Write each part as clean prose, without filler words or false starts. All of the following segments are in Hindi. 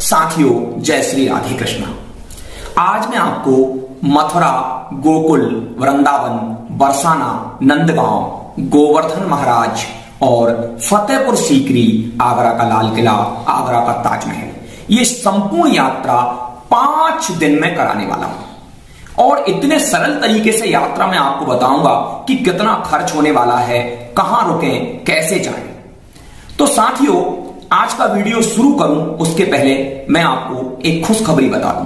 साथियों, जय श्री राधे कृष्ण। आज मैं आपको मथुरा, गोकुल, वृंदावन, बरसाना, नंदगांव, गोवर्धन महाराज और फतेहपुर सीकरी, आगरा का लाल किला, आगरा का ताजमहल, ये संपूर्ण यात्रा 5 दिन में कराने वाला हूं। और इतने सरल तरीके से यात्रा में आपको बताऊंगा कि कितना खर्च होने वाला है, कहां रुकें, कैसे जाएं। तो साथियों, आज का वीडियो शुरू करूं उसके पहले मैं आपको एक खुशखबरी बता दूं।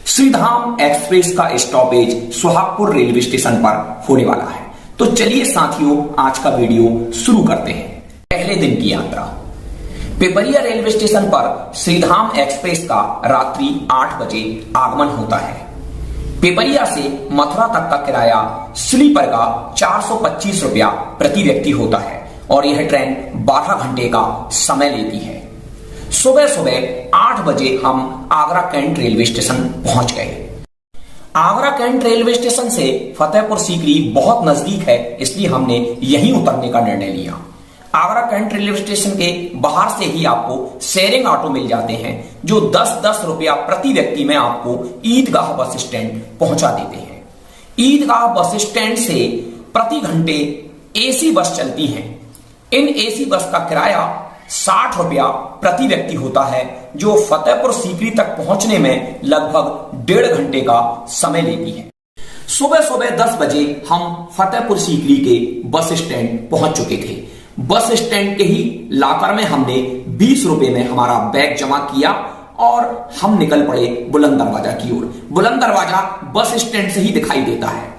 श्रीधाम एक्सप्रेस का स्टॉपेज सुहागपुर रेलवे स्टेशन पर होने वाला है। तो चलिए साथियों, आज का वीडियो शुरू करते हैं। पहले दिन की यात्रा। पिपरिया रेलवे स्टेशन पर श्रीधाम एक्सप्रेस का रात्रि 8 बजे आगमन होता है। पिपरिया से मथुरा तक का किराया स्लीपर का 425 रुपया प्रति व्यक्ति होता है और यह ट्रेन 12 घंटे का समय लेती है। सुबह सुबह 8 बजे हम आगरा कैंट रेलवे स्टेशन पहुंच गए। आगरा कैंट रेलवे स्टेशन से फतेहपुर सीकरी बहुत नजदीक है, इसलिए हमने यहीं उतरने का निर्णय लिया। आगरा कैंट रेलवे स्टेशन के बाहर से ही आपको शेयरिंग ऑटो मिल जाते हैं जो 10-10 रुपया प्रति व्यक्ति में आपको ईदगाह बस स्टैंड पहुंचा देते हैं। ईदगाह बस स्टैंड से प्रति घंटे एसी बस चलती है। इन एसी बस का किराया 60 रुपया प्रति व्यक्ति होता है, जो फतेहपुर सीकरी तक पहुंचने में लगभग 1.5 घंटे का समय लेती है। सुबह सुबह 10 बजे हम फतेहपुर सीकरी के बस स्टैंड पहुंच चुके थे। बस स्टैंड के ही लाकर में हमने 20 रुपए में हमारा बैग जमा किया और हम निकल पड़े बुलंद दरवाजा की ओर। बुलंद दरवाजा बस स्टैंड से ही दिखाई देता है।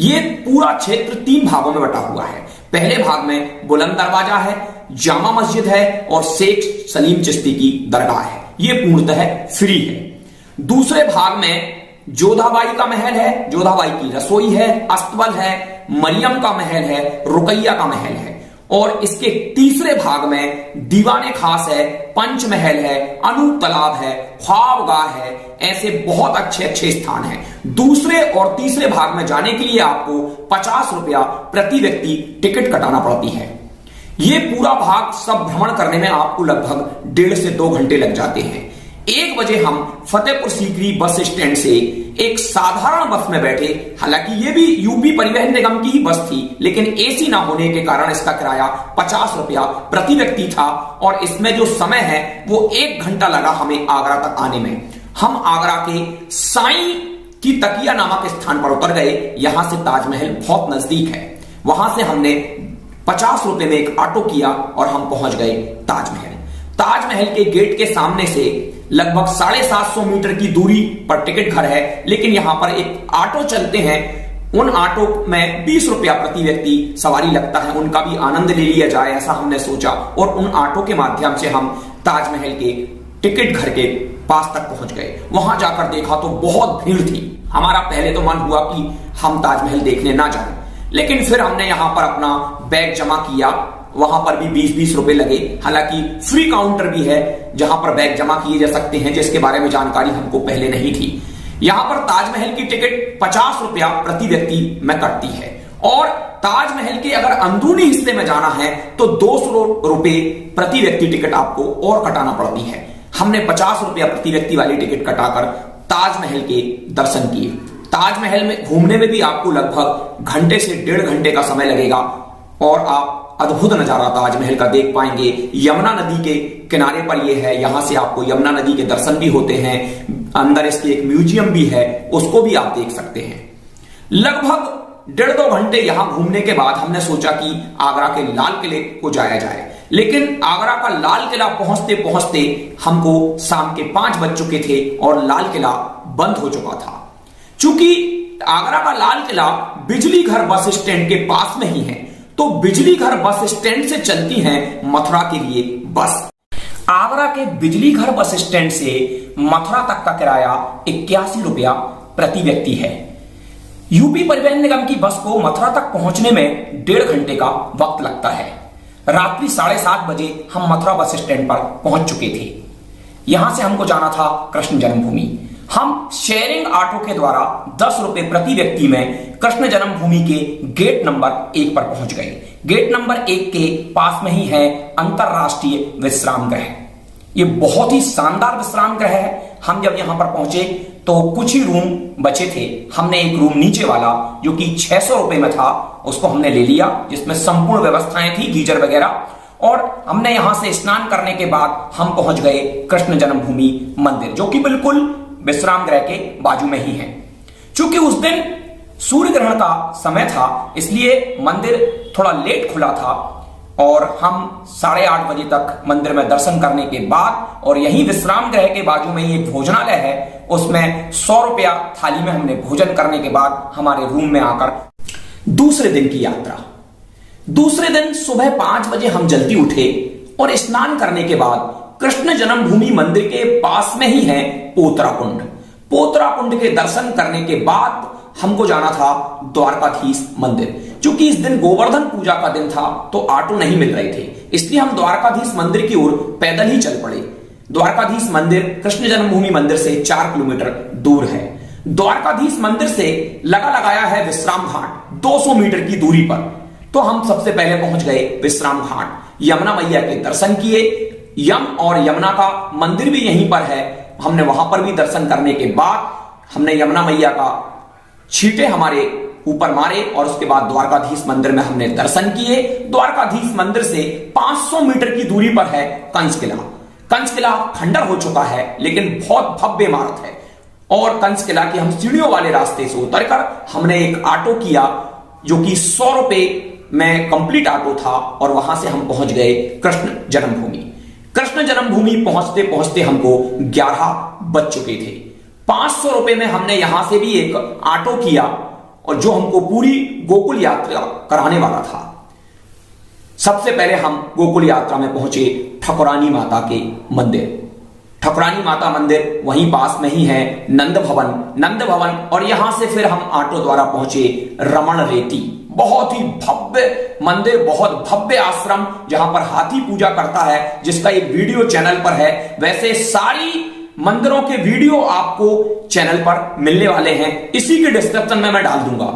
ये पूरा क्षेत्र 3 भागों में बटा हुआ है। पहले भाग में बुलंद दरवाजा है, जामा मस्जिद है और शेख सलीम चिश्ती की दरगाह है। ये पूर्णतः फ्री है। दूसरे भाग में जोधाबाई का महल है, जोधाबाई की रसोई है, अस्तबल है, मरियम का महल है, रुकैया का महल है। और इसके तीसरे भाग में दीवाने खास है, पंचमहल है, अनूप तालाब है, ख्वाबगाह है। ऐसे बहुत अच्छे अच्छे स्थान हैं। दूसरे और तीसरे भाग में जाने के लिए आपको 50 रुपया प्रति व्यक्ति टिकट कटाना पड़ती है। ये पूरा भाग सब भ्रमण करने में आपको लगभग 1.5 से 2 घंटे लग जाते हैं। 1 बजे हम फतेहपुर सीकरी बस स्टैंड से एक साधारण बस में बैठे। हालांकि ये भी यूपी परिवहन निगम की ही बस थी, लेकिन एसी ना होने के कारण इसका किराया 50 रुपया प्रति व्यक्ति था और इसमें जो समय है वो 1 घंटा लगा हमें आगरा तक आने में। हम आगरा के साईं की तकिया नामक स्थान पर उतर गए। यहां से ताजमहल बहुत नजदीक है। वहां से हमने 50 रुपए में एक ऑटो किया और हम पहुंच गए ताजमहल। ताजमहल के गेट के सामने से लगभग 750 मीटर की दूरी पर टिकट घर है, लेकिन यहां पर एक ऑटो चलते हैं। उन ऑटो में 20 रुपया प्रति व्यक्ति सवारी लगता है। उनका भी आनंद ले लिया जाए, ऐसा हमने सोचा और उन ऑटो के माध्यम से हम ताजमहल के टिकट घर के पास तक पहुंच गए। वहां जाकर देखा तो बहुत भीड़ थी। हमारा पहले तो मन हुआ कि हम ताजमहल देखने ना जाएं, लेकिन फिर हमने यहां पर अपना बैग जमा किया। वहां पर भी 20-20 रुपए लगे। हालांकि फ्री काउंटर भी है जहां पर बैग जमा किए जा सकते हैं, जिसके बारे में जानकारी हमको पहले नहीं थी। यहां पर ताजमहल की टिकट 50 रुपया प्रति व्यक्ति में कटती है और ताजमहल के अगर अंदरूनी हिस्से में जाना है तो 200 रुपए प्रति व्यक्ति टिकट आपको और कटाना पड़ती है। हमने 50 रुपया प्रति व्यक्ति वाली टिकट कटाकर ताजमहल के दर्शन किए। ताजमहल में घूमने में भी आपको लगभग घंटे से 1.5 घंटे का समय लगेगा और आप अद्भुत नजारा ताजमहल का देख पाएंगे। यमुना नदी के किनारे पर यह है। यहां से आपको यमुना नदी के दर्शन भी होते हैं। अंदर इसके एक म्यूजियम भी है, उसको भी आप देख सकते हैं। लगभग 1.5-2 घंटे यहां घूमने के बाद हमने सोचा कि आगरा के लाल किले को जाया जाए, लेकिन आगरा का लाल किला पहुंचते पहुंचते हमको शाम के 5 बज चुके थे और लाल किला बंद हो चुका था। चूंकि आगरा का लाल किला बिजली घर बस स्टैंड के पास में ही है, तो बिजली घर बस स्टैंड से चलती हैं मथुरा के लिए बस। आगरा के बिजली घर बस स्टैंड से मथुरा तक का किराया 81 रुपया प्रति व्यक्ति है। यूपी परिवहन निगम की बस को मथुरा तक पहुंचने में 1.5 घंटे का वक्त लगता है। रात्रि 7:30 बजे हम मथुरा बस स्टैंड पर पहुंच चुके थे। यहां से हमको जाना था कृष्ण जन्मभूमि। हम शेयरिंग ऑटो के द्वारा 10 रुपए प्रति व्यक्ति में कृष्ण जन्मभूमि के गेट नंबर 1 पर पहुंच गए। गेट नंबर 1 के पास में ही है अंतरराष्ट्रीय विश्राम गृह। ये बहुत ही शानदार विश्राम गृह है। हम जब यहां पर पहुंचे तो कुछ ही रूम बचे थे। हमने एक रूम नीचे वाला जो कि 600 रुपए में था उसको हमने ले लिया, जिसमें संपूर्ण व्यवस्थाएं थी, गीजर वगैरह। और हमने यहां से स्नान करने के बाद हम पहुंच गए कृष्ण जन्मभूमि मंदिर, जो कि बिल्कुल विश्राम गृह के बाजू में ही है। चूंकि उस दिन सूर्य ग्रहण का समय था, इसलिए मंदिर थोड़ा लेट खुला था और हम 8:30 बजे तक मंदिर में दर्शन करने के बाद, और यही विश्राम गृह के बाजू में ही एक भोजनालय है, उसमें 100 रुपया थाली में हमने भोजन करने के बाद हमारे रूम में आकर दूसरे दिन की यात्रा। दूसरे दिन सुबह 5 बजे हम जल्दी उठे और स्नान करने के बाद कृष्ण जन्मभूमि मंदिर के पास में ही है पोतरा कुंड। पोतरा कुंड के दर्शन करने के बाद हमको जाना था द्वारकाधीश मंदिर। क्योंकि इस दिन गोवर्धन पूजा का दिन था तो ऑटो नहीं मिल रहे थे, इसलिए हम द्वारकाधीश मंदिर की ओर पैदल ही चल पड़े। द्वारकाधीश मंदिर कृष्ण जन्मभूमि मंदिर से 4 किलोमीटर दूर है। द्वारकाधीश मंदिर से लगा लगाया है विश्राम घाट 200 मीटर की दूरी पर। तो हम सबसे पहले पहुंच गए विश्राम घाट, यमुना मैया के दर्शन किए। यम और यमुना का मंदिर भी यहीं पर है। हमने वहां पर भी दर्शन करने के बाद हमने यमुना मैया का छींटे हमारे ऊपर मारे और उसके बाद द्वारकाधीश मंदिर में हमने दर्शन किए। द्वारकाधीश मंदिर से 500 मीटर की दूरी पर है कंस किला। कंस किला खंडर हो चुका है लेकिन बहुत भव्य इमारत है। और कंस किला की हम सीढ़ियों वाले रास्ते से उतरकर हमने एक ऑटो किया जो कि 100 रुपए में कंप्लीट ऑटो था, और वहां से हम पहुंच गए कृष्ण जन्मभूमि। कृष्ण जन्मभूमि पहुंचते पहुंचते हमको 11 बज चुके थे। 500 रुपए में हमने यहां से भी एक ऑटो किया और जो हमको पूरी गोकुल यात्रा कराने वाला था। सबसे पहले हम गोकुल यात्रा में पहुंचे ठकुरानी माता के मंदिर। ठकुरानी माता मंदिर वहीं पास में ही है नंद भवन। और यहां से फिर हम ऑटो द्वारा पहुंचे रमण रेती। बहुत ही भव्य मंदिर, बहुत भव्य आश्रम जहां पर हाथी पूजा करता है, जिसका एक वीडियो चैनल पर है। वैसे सारी मंदिरों के वीडियो आपको चैनल पर मिलने वाले हैं, इसी के डिस्क्रिप्शन में मैं डाल दूंगा।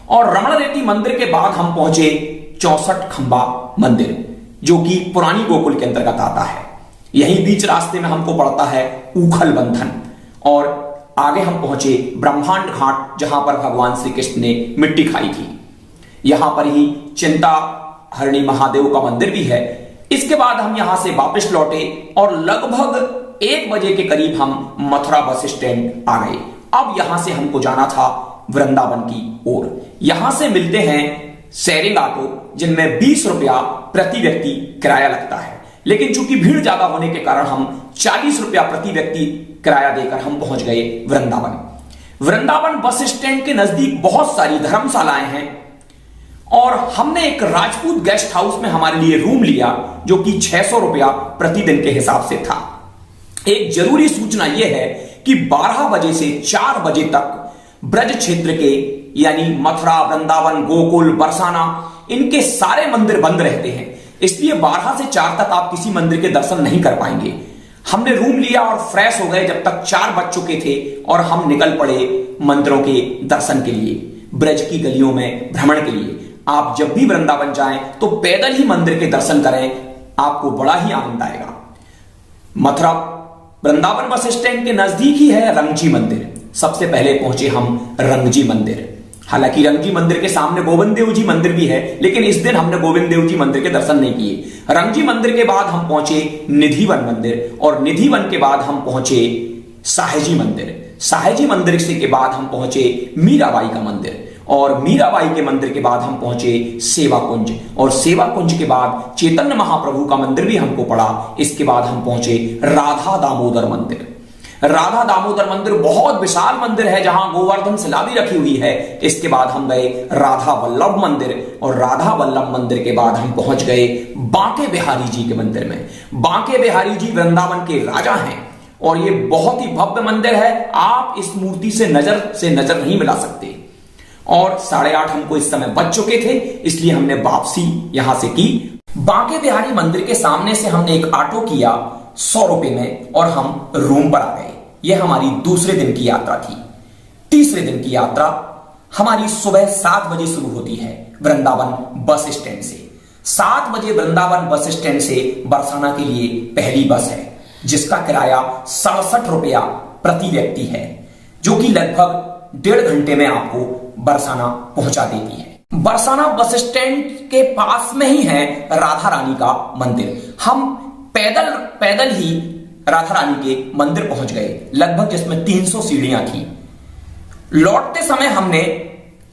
और रमण रेती मंदिर के बाद हम पहुंचे 64 खंबा मंदिर, जो कि पुरानी गोकुल के अंतर्गत आता है। यही बीच रास्ते में हमको पड़ता है ऊखल बंधन। और आगे हम पहुंचे ब्रह्मांड घाट, जहां पर भगवान श्री कृष्ण ने मिट्टी खाई थी। यहां पर ही चिंता हरणी महादेव का मंदिर भी है। इसके बाद हम यहां से वापस लौटे और लगभग 1 बजे के करीब हम मथुरा बस स्टैंड आ गए। अब यहां से हमको जाना था वृंदावन की ओर। यहां से मिलते हैं शेयरिंग ऑटो, जिनमें 20 रुपया प्रति व्यक्ति किराया लगता है। लेकिन चूंकि भीड़ ज्यादा होने के कारण हम 40 रुपया प्रति व्यक्ति किराया देकर हम पहुंच गए वृंदावन। वृंदावन बस स्टैंड के नजदीक बहुत सारी धर्मशालाएं हैं और हमने एक राजपूत गेस्ट हाउस में हमारे लिए रूम लिया, जो कि 600 रुपया प्रतिदिन के हिसाब से था। एक जरूरी सूचना यह है कि 12 बजे से 4 बजे तक ब्रज क्षेत्र के यानी मथुरा, वृंदावन, गोकुल, बरसाना, इनके सारे मंदिर बंद रहते हैं। इसलिए 12 से 4 तक आप किसी मंदिर के दर्शन नहीं कर पाएंगे। हमने रूम लिया और फ्रेश हो गए जब तक 4 बज चुके थे और हम निकल पड़े मंदिरों के दर्शन के लिए, ब्रज की गलियों में भ्रमण के लिए। आप जब भी वृंदावन जाएं तो पैदल ही मंदिर के दर्शन करें, आपको बड़ा ही आनंद आएगा। मथुरा वृंदावन बस स्टैंड के नजदीक ही है रंगजी मंदिर। सबसे पहले पहुंचे हम रंगजी मंदिर। हालांकि रंगजी मंदिर के सामने गोविंद देव जी मंदिर भी है, लेकिन इस दिन हमने गोविंद देव जी मंदिर के दर्शन नहीं किए। रंगजी मंदिर के बाद हम पहुंचे निधिवन मंदिर और निधिवन के बाद हम पहुंचे साहेजी मंदिर। साहेजी मंदिर से के बाद हम पहुंचे मीराबाई का मंदिर और मीराबाई के मंदिर के बाद हम पहुंचे सेवा कुंज और सेवा कुंज के बाद चैतन्य महाप्रभु का मंदिर भी हमको पड़ा। इसके बाद हम पहुंचे राधा दामोदर मंदिर। राधा दामोदर मंदिर बहुत विशाल मंदिर है जहां गोवर्धन शिला भी रखी हुई है। इसके बाद हम गए राधा वल्लभ मंदिर और राधा वल्लभ मंदिर के बाद हम पहुंच गए बांके बिहारी जी के मंदिर में। बांके बिहारी जी वृंदावन के राजा हैं और ये बहुत ही भव्य मंदिर है। आप इस मूर्ति से नजर नहीं मिला सकते। और 8:30 हमको इस समय बच चुके थे, इसलिए हमने वापसी यहां से की। बांके बिहारी मंदिर के सामने से हमने एक ऑटो किया 100 रुपए में और हम रूम पर आ गए। यह हमारी दूसरे दिन की यात्रा थी। तीसरे दिन की यात्रा हमारी सुबह 7 बजे शुरू होती है वृंदावन बस स्टैंड से। 7 बजे वृंदावन बस स्टैंड से बरसाना के लिए पहली बस है। जिसका किराया 67 रुपया प्रति व्यक्ति है, जो कि लगभग 1.5 घंटे में आपको बरसाना पहुंचा देती है। बरसाना बस स्टैंड के पास में ही है राधा रानी का मंदिर। हम पैदल ही राधा रानी के मंदिर पहुंच गए, लगभग जिसमें 300 सीढ़ियां थी। लौटते समय हमने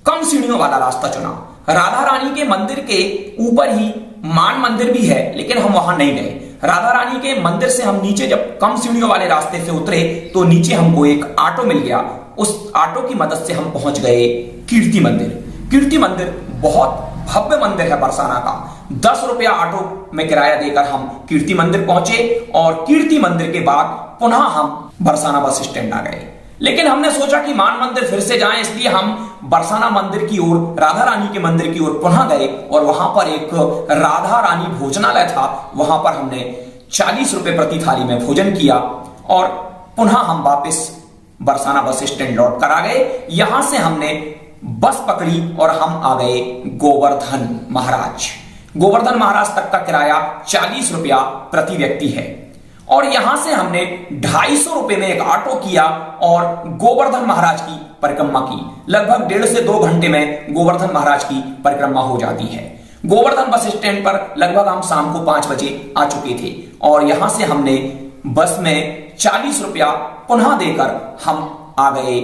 कम सीढ़ियों वाला रास्ता चुना। राधा रानी के मंदिर के ऊपर ही मान मंदिर भी है, लेकिन हम वहां नहीं गए। राधा रानी के मंदिर से हम नीचे जब कम सीढ़ियों वाले रास्ते से उतरे तो नीचे हमको एक ऑटो मिल गया। उस ऑटो की मदद से हम पहुंच गए कीर्ति मंदिर। कीर्ति मंदिर बहुत भव्य मंदिर है बरसाना का। 10 रुपया ऑटो में किराया देकर हम कीर्ति मंदिर पहुंचे और कीर्ति मंदिर के बाद पुनः हम बरसाना बस स्टैंड आ गए। लेकिन हमने सोचा कि मान मंदिर फिर से जाएं, इसलिए हम बरसाना मंदिर की ओर, राधा रानी के मंदिर की ओर पुनः गए और वहां पर एक राधा रानी भोजनालय था। वहां पर हमने 40 रुपए प्रति थाली में भोजन किया और पुनः हम वापस बरसाना बस स्टैंड लौट कर आ गए। यहां से हमने बस पकड़ी और हम आ गए गोवर्धन महाराज। गोवर्धन महाराज तक का किराया 40 रुपया प्रति व्यक्ति है और यहां से हमने 250 रुपए में एक ऑटो किया और गोवर्धन महाराज की परिक्रमा की। लगभग 1.5 से 2 घंटे में गोवर्धन महाराज की परिक्रमा हो जाती है। गोवर्धन बस स्टैंड पर लगभग हम शाम को 5 बजे आ चुके थे और यहां से हमने बस में 40 रुपया पुनः देकर हम आ गए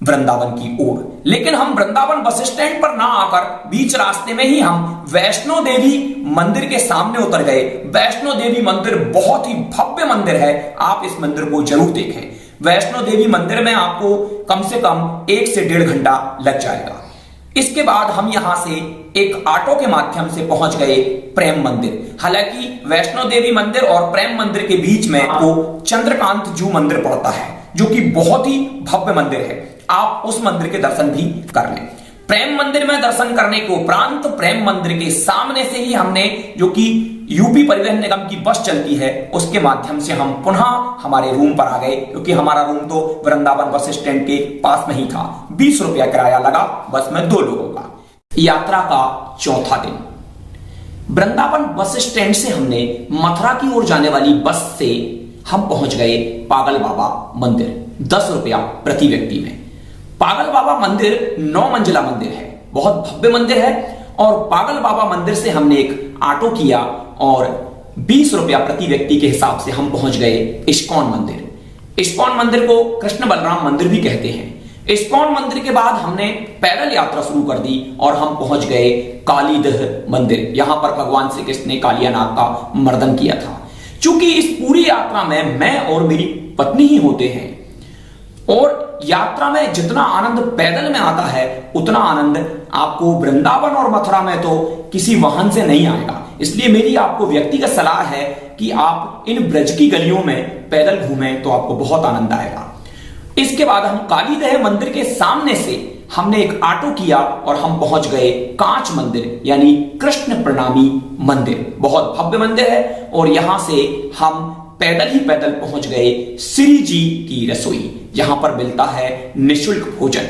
वृंदावन की ओर। लेकिन हम वृंदावन बस स्टैंड पर ना आकर बीच रास्ते में ही हम वैष्णो देवी मंदिर के सामने उतर गए। वैष्णो देवी मंदिर बहुत ही भव्य मंदिर है, आप इस मंदिर को जरूर देखें। वैष्णो देवी मंदिर में आपको कम से कम 1 से 1.5 घंटा लग जाएगा। इसके बाद हम यहां से एक ऑटो के माध्यम से पहुंच गए प्रेम मंदिर। हालांकि वैष्णो देवी मंदिर और प्रेम मंदिर के बीच में आपको चंद्रकांत जू मंदिर पड़ता है, जो कि बहुत ही भव्य मंदिर है। आप उस मंदिर के दर्शन भी कर लें। प्रेम मंदिर में दर्शन करने के उपरांत प्रेम मंदिर के सामने से ही हमने, जो कि यूपी परिवहन निगम की बस चलती है, उसके माध्यम से हम पुनः हमारे रूम पर आ गए, क्योंकि हमारा रूम तो वृंदावन बस स्टैंड के पास में ही था। 20 रुपया किराया लगा बस में 2 लोगों का। यात्रा का चौथा दिन। वृंदावन बस स्टैंड से हमने मथुरा की ओर जाने वाली बस से हम पहुंच गए पागल बाबा मंदिर, 10 रुपया प्रति व्यक्ति में। पागल बाबा मंदिर 9 मंजिला मंदिर है, बहुत भव्य मंदिर है और पागल बाबा मंदिर से हमने एक ऑटो किया और 20 रुपया प्रति व्यक्ति के हिसाब से हम पहुंच गए इस्कॉन मंदिर। इस्कॉन मंदिर को कृष्ण बलराम मंदिर भी कहते हैं। इस्कॉन मंदिर के बाद हमने पैदल यात्रा शुरू कर दी और हम पहुंच गए कालीदह मंदिर। यहां पर भगवान श्री कृष्ण ने कालिया नाग का मर्दन किया था। चूंकि इस पूरी यात्रा में मैं और मेरी पत्नी ही होते हैं और यात्रा में जितना आनंद पैदल में आता है उतना आनंद आपको वृंदावन और मथुरा में तो किसी वाहन से नहीं आएगा। इसलिए मेरी आपको व्यक्तिगत सलाह है कि आप इन ब्रज की गलियों में पैदल घूमें तो आपको बहुत आनंद आएगा। इसके बाद हम कालीदह मंदिर के सामने से हमने एक ऑटो किया और हम पहुंच गए कांच मंदिर, यानी कृष्ण प्रणामी मंदिर। बहुत भव्य मंदिर है और यहां से हम पैदल पहुंच गए श्री जी की रसोई, जहां पर मिलता है निःशुल्क भोजन,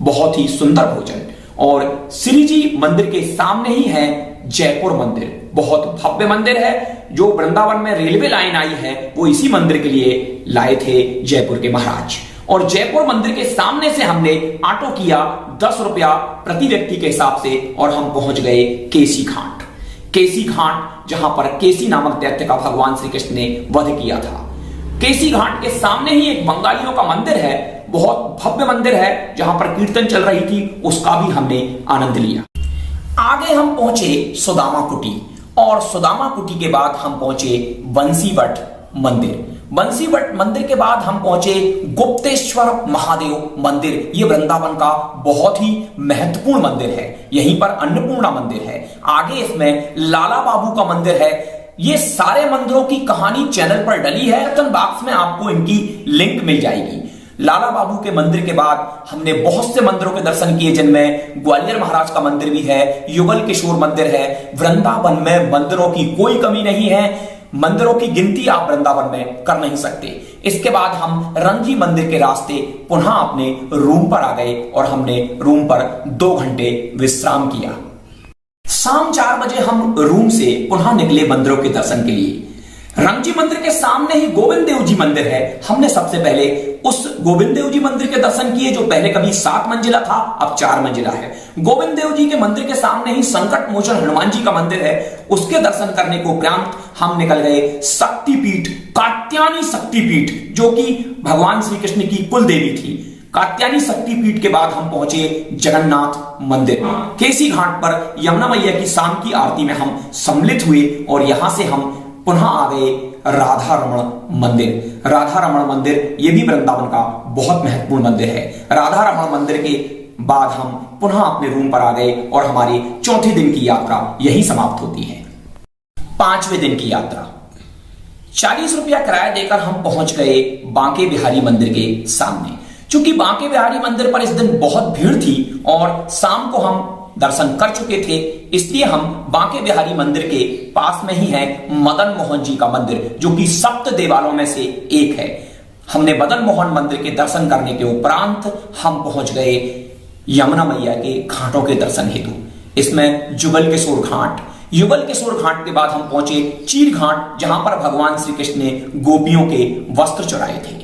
बहुत ही सुंदर भोजन। और श्री जी मंदिर के सामने ही है जयपुर मंदिर, बहुत भव्य मंदिर है। जो वृंदावन में रेलवे लाइन आई है वो इसी मंदिर के लिए लाए थे जयपुर के महाराज। और जयपुर मंदिर के सामने से हमने ऑटो किया 10 रुपया प्रति व्यक्ति के हिसाब से और हम पहुंच गए केसी घाट। केसी घाट, जहां पर केसी नामक दैत्य का भगवान श्री कृष्ण ने वध किया था। केसी घाट के सामने ही एक बंगालियों का मंदिर है, बहुत भव्य मंदिर है, जहां पर कीर्तन चल रही थी, उसका भी हमने आनंद लिया। आगे हम पहुंचे सुदामा कुटी और सुदामा कुटी के बाद हम पहुंचे बंसीवट मंदिर। बंसीवट मंदिर के बाद हम पहुंचे गुप्तेश्वर महादेव मंदिर। यह वृंदावन का बहुत ही महत्वपूर्ण मंदिर है। यहीं पर अन्नपूर्णा मंदिर है, आगे इसमें लाला बाबू का मंदिर है। ये सारे मंदिरों की कहानी चैनल पर डली है, डिस्क्रिप्शन बॉक्स में आपको इनकी लिंक मिल जाएगी। लाला बाबू के मंदिर के बाद हमने बहुत से मंदिरों के दर्शन किए, जिनमें ग्वालियर महाराज का मंदिर भी है, युगल किशोर मंदिर है। वृंदावन में मंदिरों की कोई कमी नहीं है, मंदिरों की गिनती आप वृंदावन में कर नहीं सकते। इसके बाद हम रणजी मंदिर के रास्ते पुनः अपने रूम पर आ गए और हमने रूम पर 2 घंटे विश्राम किया। शाम 4 बजे हम रूम से पुनः निकले मंदिरों के दर्शन के लिए। राम जी मंदिर के सामने ही गोविंद देव जी मंदिर है। हमने सबसे पहले उस गोविंद देव जी मंदिर के दर्शन किए जो पहले कभी 7 मंजिला था, अब 4 मंजिला है। गोविंद देव जी के मंदिर के सामने ही संकट मोचन हनुमान जी का मंदिर है, उसके दर्शन करने को उपरांत हम निकल गए शक्तिपीठ, कात्यायनी शक्तिपीठ, जो कि भगवान श्री कृष्ण की कुल देवी थी। कात्यायनी शक्तिपीठ के बाद हम पहुंचे जगन्नाथ मंदिर। केसी घाट पर यमुना मैया की शाम की आरती में हम सम्मिलित हुए और यहां से हम पुनः आ गए राधा रमण मंदिर। राधा रमण मंदिर ये भी वृंदावन का बहुत महत्वपूर्ण मंदिर है। राधा रमण मंदिर के बाद हम पुनः अपने रूम पर आ गए और हमारी चौथे दिन की यात्रा यही समाप्त होती है। 5वें दिन की यात्रा 40 रुपया किराया देकर हम पहुंच गए बांके बिहारी मंदिर के सामने। चूंकि बांके बिहारी मंदिर पर इस दिन बहुत भीड़ थी और शाम को हम दर्शन कर चुके थे, इसलिए हम बांके बिहारी मंदिर के पास में ही है मदन मोहन जी का मंदिर, जो कि 7 देवालयों में से एक है। हमने मदन मोहन मंदिर के दर्शन करने के उपरांत हम पहुंच गए यमुना मैया के घाटों के दर्शन हेतु। इसमें युगल किशोर घाट, युगल किशोर घाट के बाद हम पहुंचे चीर घाट, जहां पर भगवान श्री कृष्ण ने गोपियों के वस्त्र चुराए थे।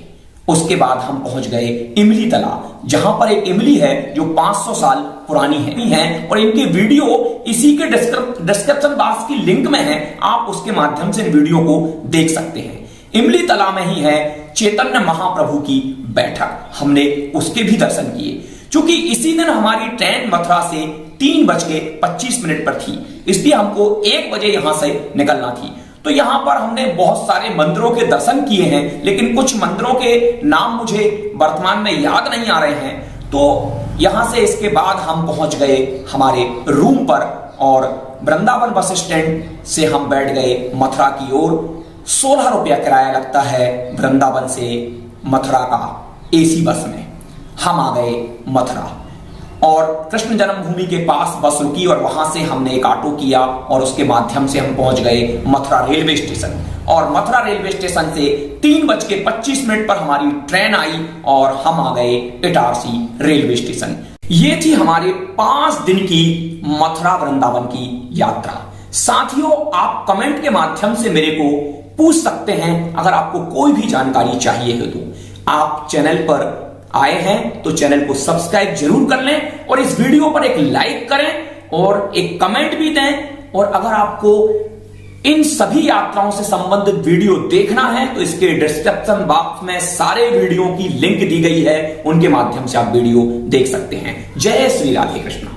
उसके बाद हम पहुंच गए इमली तालाब, जहां पर एक इमली है जो 500 साल पुरानी है और इनके वीडियो इसी के डिस्क्रिप्शन बॉक्स की लिंक में है, आप उसके माध्यम से वीडियो को देख सकते हैं। इमली तालाब में ही है चैतन्य महाप्रभु की बैठक, हमने उसके भी दर्शन किए। क्योंकि इसी दिन हमारी ट्रेन मथुरा से 3:25 पर थी, इसलिए हमको 1 बजे यहां से निकलना थी। तो यहां पर हमने बहुत सारे मंदिरों के दर्शन किए हैं, लेकिन कुछ मंदिरों के नाम मुझे वर्तमान में याद नहीं आ रहे हैं। तो यहां से इसके बाद हम पहुंच गए हमारे रूम पर और वृंदावन बस स्टैंड से हम बैठ गए मथुरा की ओर। 16 रुपया किराया लगता है वृंदावन से मथुरा का एसी बस में। हम आ गए मथुरा और कृष्ण जन्मभूमि के पास बस रुकी और वहां से हमने एक ऑटो किया और उसके माध्यम से हम पहुंच गए मथुरा रेलवे स्टेशन। और मथुरा रेलवे स्टेशन से 3:25 पर हमारी ट्रेन आई और हम आ गए इटारसी रेलवे स्टेशन। ये थी हमारे 5 दिन की मथुरा वृंदावन की यात्रा। साथियों, आप कमेंट के माध्यम से मेरे को पूछ सकते हैं, अगर आपको कोई भी जानकारी चाहिए हो तो। आप चैनल पर आए हैं तो चैनल को सब्सक्राइब जरूर कर लें और इस वीडियो पर एक लाइक करें और एक कमेंट भी दें। और अगर आपको इन सभी यात्राओं से संबंधित वीडियो देखना है तो इसके डिस्क्रिप्शन बॉक्स में सारे वीडियो की लिंक दी गई है, उनके माध्यम से आप वीडियो देख सकते हैं। जय श्री राधे कृष्ण।